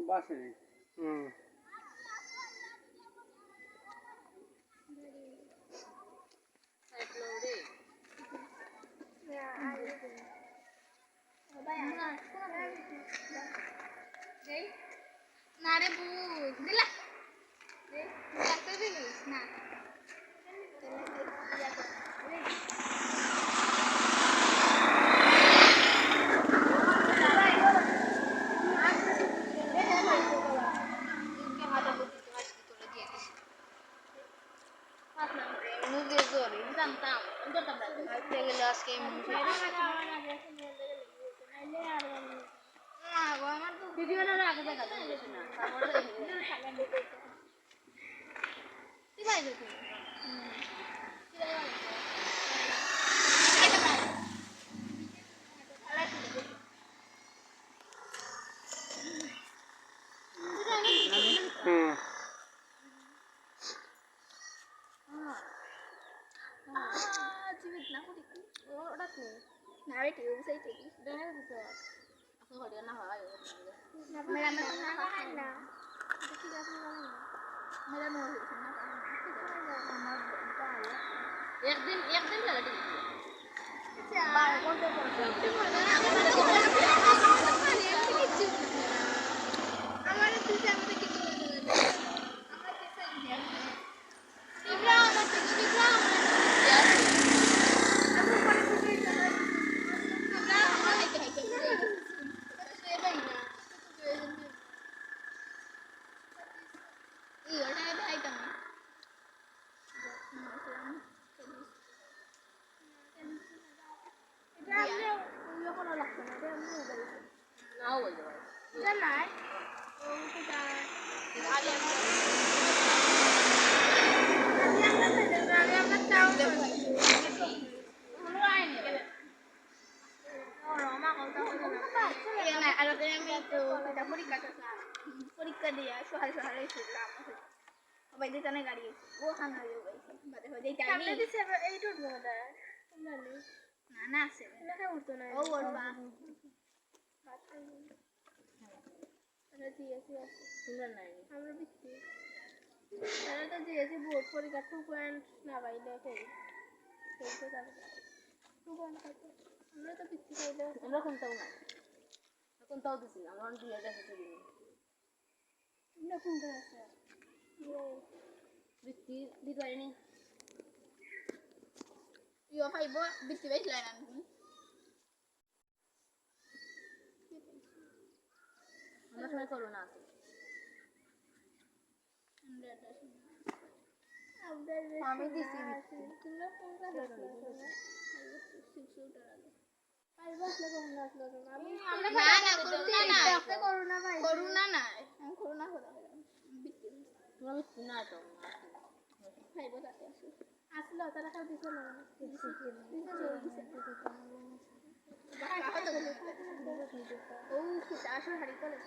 বাসে হুম না রে বুঝ দিলা দেখতে দিলিস না জানতাম আজকে আমার তো ভিডিওটা আগে দেখা না কি ভাই দেখো একদিন লাগে পরীক্ষা দিয়ে সহায় সহায় সবাই দিতে গাড়ি ও হান হয়ে না না আছে ও উঠবা বোর্ড পরীক্ষা 2 পয়েন্ট না পাইলে আমরা তো বৃত্তি পাইলে আমরা কোনটাও না কোনটাও দিছি না আমরা 2 হাজার টাকা দিই না কোনটা আছে বৃত্তি দিতে পারিনি ইও পাইব বৃত্তি পাইছিল না তুমি আমরা সবাই করোনা আছে আমি দিছি তোমরা কোনটা করোনা না করোনা হলো তুমি না তো খাইব তাতে আসলো তারা খাও দিছিল না ও কি আসল হাড়ি করে